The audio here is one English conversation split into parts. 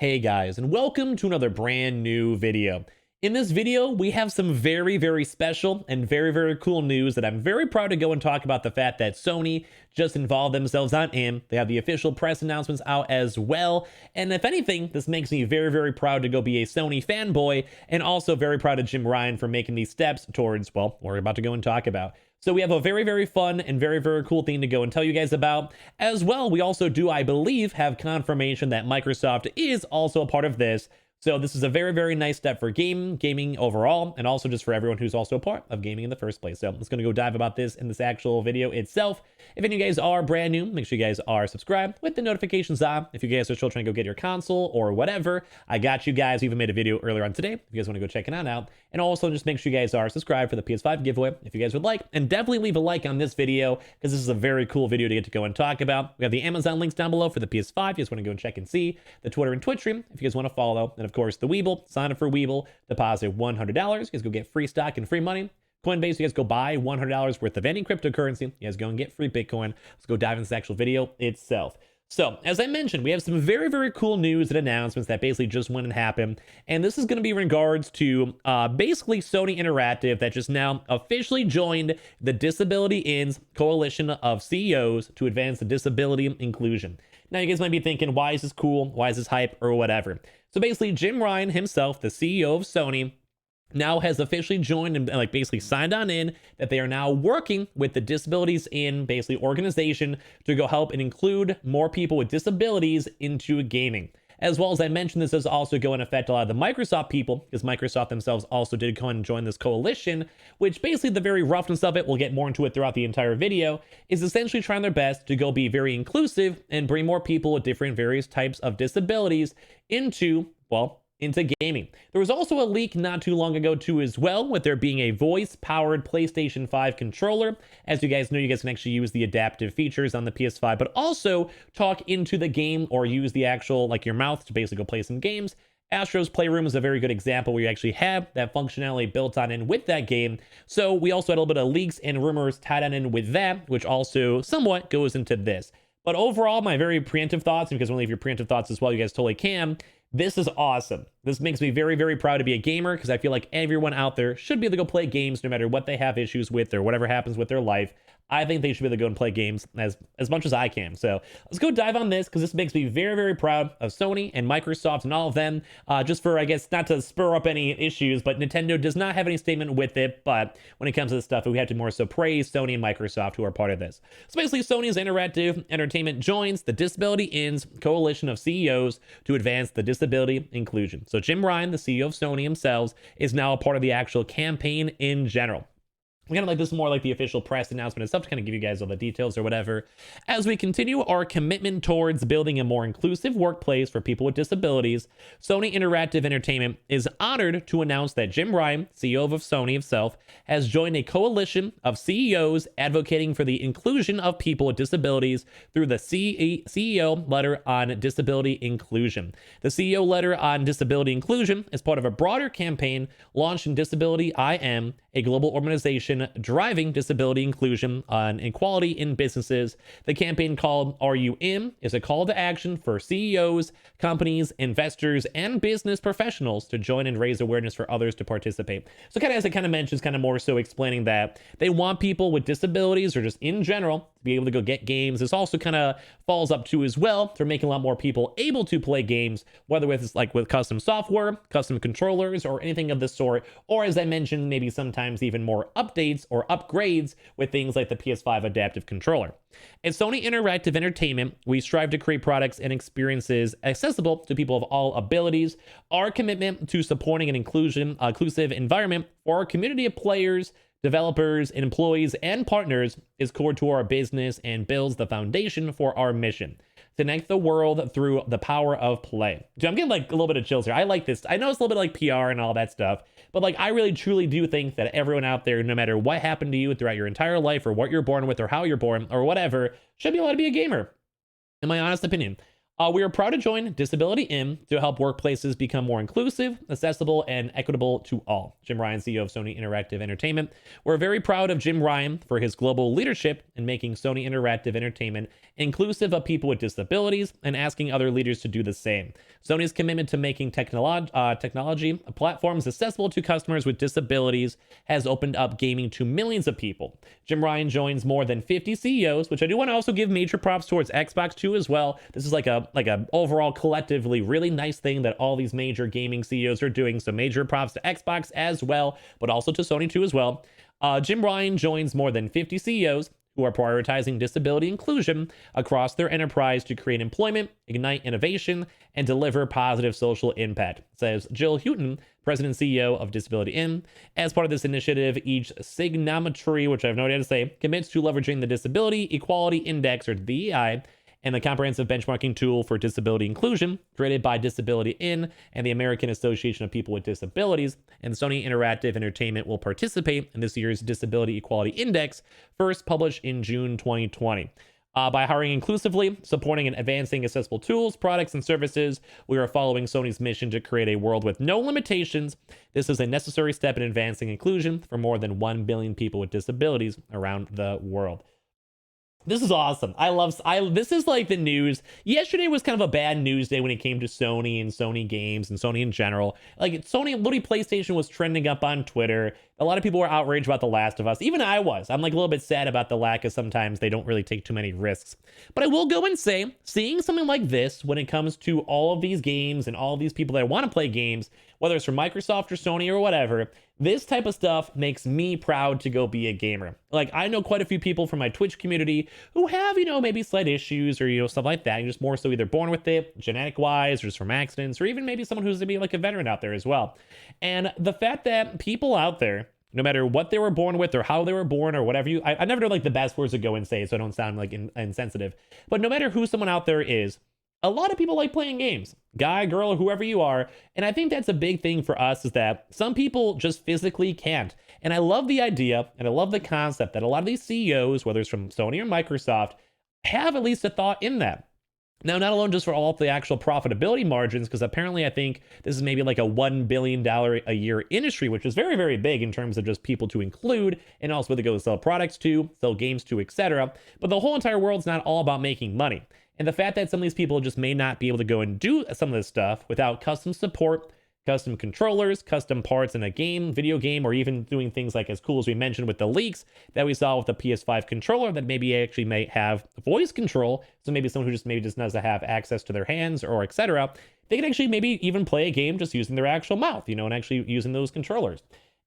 Hey guys, and welcome to another brand new video. In this video, we have some very special and very cool news that I'm very proud to go and talk about the fact that Sony just involved themselves on in. They have the official press announcements out as well. And if anything, this makes me very proud to go be a Sony fanboy, and also very proud of Jim Ryan for making these steps towards, well, what we're about to go and talk about. So we have a very fun and very cool thing to go and tell you guys about. As well, we also do, I believe, have confirmation that Microsoft is also a part of this. So this is a very nice step for gaming overall, and also just for everyone who's also a part of gaming in the first place. So I'm just going to go dive about this in this actual video itself. If any of you guys are brand new, make sure you guys are subscribed with the notifications on. If you guys are still trying to go get your console or whatever, I got you guys. We even made a video earlier on today if you guys want to go check it out. And also just make sure you guys are subscribed for the PS5 giveaway if you guys would like. And definitely leave a like on this video because this is a very cool video to get to go and talk about. We have the Amazon links down below for the PS5 if you guys want to go and check and see. The Twitter and Twitch stream if you guys want to follow. And of course, the Weeble. Sign up for Weeble. Deposit $100. You guys go get free stock and free money. Coinbase, you guys go buy $100 worth of any cryptocurrency. You guys go and get free Bitcoin. Let's go dive into this actual video itself. So, as I mentioned, we have some very cool news and announcements that basically just went and happened. And this is going to be in regards to basically Sony Interactive that just now officially joined the Disability In's coalition of CEOs to advance the disability inclusion. Now, you guys might be thinking, why is this cool? Why is this hype or whatever? So basically, Jim Ryan himself, the CEO of Sony, now has officially joined and like basically signed on in that they are now working with the Disabilities In basically organization to go help and include more people with disabilities into gaming. As well as I mentioned, this does also go and affect a lot of the Microsoft people, because Microsoft themselves also did go and join this coalition, which basically the very roughness of it, we'll get more into it throughout the entire video, is essentially trying their best to go be very inclusive and bring more people with different various types of disabilities into, well, into gaming. There was also a leak not too long ago too as well, with there being a voice-powered PlayStation 5 controller. As you guys know, you guys can actually use the adaptive features on the PS5, but also talk into the game or use the actual, like your mouth to basically go play some games. Astro's Playroom is a very good example where you actually have that functionality built on in with that game. So we also had a little bit of leaks and rumors tied on in with that, which also somewhat goes into this. But overall, my very preemptive thoughts, and because I want to leave your preemptive thoughts as well, you guys totally can. This is awesome. This makes me very proud to be a gamer, because I feel like everyone out there should be able to go play games no matter what they have issues with or whatever happens with their life. I think they should be able to go and play games as much as I can. So let's go dive on this, because this makes me very proud of Sony and Microsoft and all of them. Just for, I guess, not to spur up any issues, but Nintendo does not have any statement with it. But when it comes to this stuff, we have to more so praise Sony and Microsoft, who are part of this. So basically, Sony's Interactive Entertainment joins the Disability In's coalition of CEOs to advance the disability inclusion. So Jim Ryan, the CEO of Sony himself, is now a part of the actual campaign in general. Kind of like this more like the official press announcement and stuff to kind of give you guys all the details or whatever. As we continue our commitment towards building a more inclusive workplace for people with disabilities, Sony Interactive Entertainment is honored to announce that Jim Ryan, CEO of Sony himself, has joined a coalition of CEOs advocating for the inclusion of people with disabilities through the CEO letter on disability inclusion. The CEO letter on disability inclusion is part of a broader campaign launched in Disability IM, a global organization driving disability inclusion and equality in businesses. The campaign called Are You In? Is a call to action for CEOs, companies, investors, and business professionals to join and raise awareness for others to participate. So kind of as it kind of mentions, kind of more so explaining that they want people with disabilities or just in general to be able to go get games. This also kind of falls up to as well for making a lot more people able to play games, whether it's like with custom software, custom controllers, or anything of the sort, or as I mentioned, maybe sometimes even more updates or upgrades with things like the PS5 adaptive controller. At Sony Interactive Entertainment, we strive to create products and experiences accessible to people of all abilities. Our commitment to supporting an inclusive environment for our community of players, developers, employees, and partners is core to our business and builds the foundation for our mission: connect the world through the power of play. Dude, I'm getting like a little bit of chills here. I like this. I know it's a little bit like PR and all that stuff, but like I really truly do think that everyone out there, no matter what happened to you throughout your entire life or what you're born with or how you're born or whatever, should be allowed to be a gamer. In my honest opinion, We are proud to join Disability In to help workplaces become more inclusive, accessible, and equitable to all. Jim Ryan, CEO of Sony Interactive Entertainment. We're very proud of Jim Ryan for his global leadership in making Sony Interactive Entertainment inclusive of people with disabilities and asking other leaders to do the same. Sony's commitment to making technology platforms accessible to customers with disabilities has opened up gaming to millions of people. Jim Ryan joins more than 50 CEOs, which I do want to also give major props towards Xbox too as well. This is like a overall collectively really nice thing that all these major gaming CEOs are doing. So major props to Xbox as well, but also to Sony too as well. Jim Ryan joins more than 50 CEOs who are prioritizing disability inclusion across their enterprise to create employment, ignite innovation, and deliver positive social impact, says Jill Houghton, President and CEO of Disability In. As part of this initiative, each signatory, which I have no idea how to say, commits to leveraging the Disability Equality Index, or DEI, and the comprehensive benchmarking tool for disability inclusion created by Disability In and the American Association of People with Disabilities. And Sony Interactive Entertainment will participate in this year's Disability Equality Index, first published in June 2020. By hiring inclusively, supporting and advancing accessible tools, products, and services, we are following Sony's mission to create a world with no limitations. This is a necessary step in advancing inclusion for more than 1 billion people with disabilities around the world. This is awesome. This is like the news. Yesterday was kind of a bad news day when it came to Sony and Sony games and Sony in general. Like Sony, literally PlayStation was trending up on Twitter. A lot of people were outraged about The Last of Us. Even I was. I'm like a little bit sad about the lack of sometimes they don't really take too many risks. But I will go and say, seeing something like this when it comes to all of these games and all of these people that want to play games, whether it's from Microsoft or Sony or whatever, this type of stuff makes me proud to go be a gamer. Like, I know quite a few people from my Twitch community who have, maybe slight issues or, stuff like that. You're just more so either born with it, genetic wise, or just from accidents, or even maybe someone who's maybe like a veteran out there as well. And the fact that people out there, no matter what they were born with or how they were born or whatever I never know like the best words to go and say so I don't sound like insensitive, but no matter who someone out there is, a lot of people like playing games, guy, girl, or whoever you are. And I think that's a big thing for us is that some people just physically can't. And I love the idea and I love the concept that a lot of these CEOs, whether it's from Sony or Microsoft, have at least a thought in that. Now, not alone just for all of the actual profitability margins, because apparently I think this is maybe like a $1 billion a year industry, which is very, very big in terms of just people to include and also where they go to sell products to, sell games to, etc. But the whole entire world's not all about making money. And the fact that some of these people just may not be able to go and do some of this stuff without custom support, custom controllers, custom parts in a video game, or even doing things like as cool as we mentioned with the leaks that we saw with the PS5 controller that maybe actually may have voice control. So maybe someone who just doesn't have access to their hands or etc. They can actually maybe even play a game just using their actual mouth, and actually using those controllers.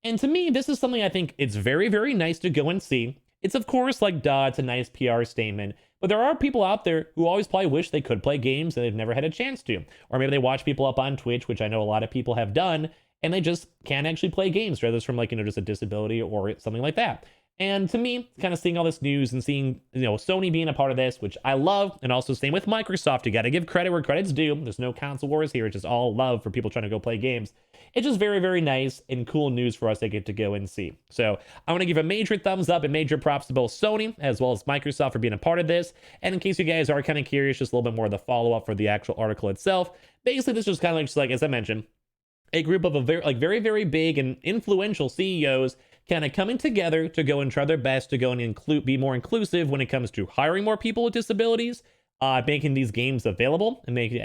And to me, this is something I think it's very, very nice to go and see. It's of course like, it's a nice PR statement. But there are people out there who always probably wish they could play games and they've never had a chance to. Or maybe they watch people up on Twitch, which I know a lot of people have done, and they just can't actually play games, whether it's from like, just a disability or something like that. And to me, kind of seeing all this news and seeing, Sony being a part of this, which I love, and also same with Microsoft, you got to give credit where credit's due. There's no console wars here. It's just all love for people trying to go play games. It's just very, very nice and cool news for us to get to go and see. So I want to give a major thumbs up and major props to both Sony as well as Microsoft for being a part of this. And in case you guys are kind of curious, just a little bit more of the follow-up for the actual article itself. Basically, this is kind of like, as I mentioned, a group of very, very big and influential CEOs kind of coming together to go and try their best to go and be more inclusive when it comes to hiring more people with disabilities, making these games available and making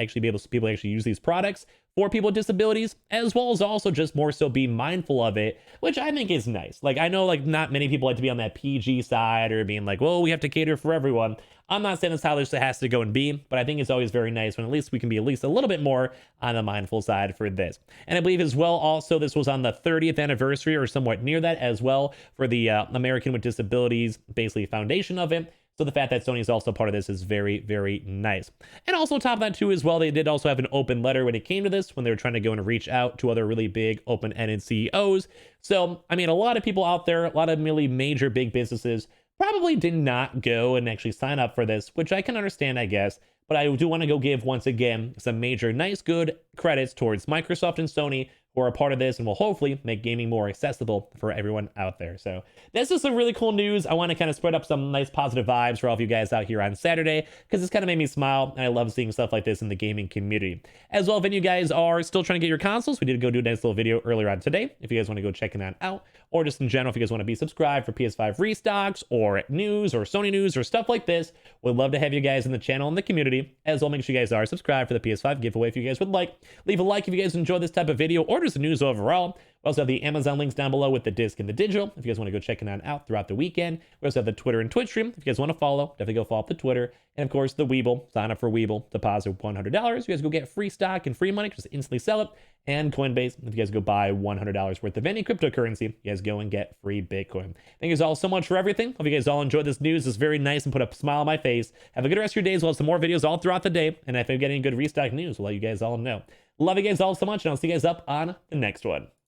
people actually use these products for people with disabilities, as well as also just more so be mindful of it, which I think is nice. Like, I know like not many people like to be on that PG side or being like, well, we have to cater for everyone. I'm not saying that's how this has to go and be, but I think it's always very nice when at least we can be at least a little bit more on the mindful side for this. And I believe as well, also, this was on the 30th anniversary or somewhat near that as well for the American with Disabilities, basically foundation of it. So the fact that Sony is also part of this is very, very nice. And also top of that too as well, they did also have an open letter when it came to this, when they were trying to go and reach out to other really big open-ended CEOs. So, I mean, a lot of people out there, a lot of really major big businesses probably did not go and actually sign up for this, which I can understand, I guess. But I do want to go give, once again, some major nice, good credits towards Microsoft and Sony who are a part of this and will hopefully make gaming more accessible for everyone out there. So this is some really cool news. I want to kind of spread up some nice positive vibes for all of you guys out here on Saturday, because this kind of made me smile, and I love seeing stuff like this in the gaming community. As well, if any of you guys are still trying to get your consoles, we did go do a nice little video earlier on today. If you guys want to go checking that out, or just in general, if you guys want to be subscribed for PS5 restocks or news or Sony news or stuff like this, we'd love to have you guys in the channel and the community. As well, make sure you guys are subscribed for the PS5 giveaway if you guys would like. Leave a like if you guys enjoy this type of video or just the news overall. We also have the Amazon links down below with the disc and the digital if you guys want to go checking that out throughout the weekend. We also have the Twitter and Twitch stream if you guys want to follow. Definitely go follow up the Twitter. And of course, the Weeble. Sign up for Weeble, deposit $100. You guys go get free stock and free money, just instantly sell it. And Coinbase, if you guys go buy $100 worth of any cryptocurrency, you guys go and get free Bitcoin. Thank you guys all so much for everything. Hope you guys all enjoyed this news. It's very nice and put a smile on my face. Have a good rest of your days. We'll have some more videos all throughout the day. And if we get any good restock news, we'll let you guys all know. Love you guys all so much, and I'll see you guys up on the next one.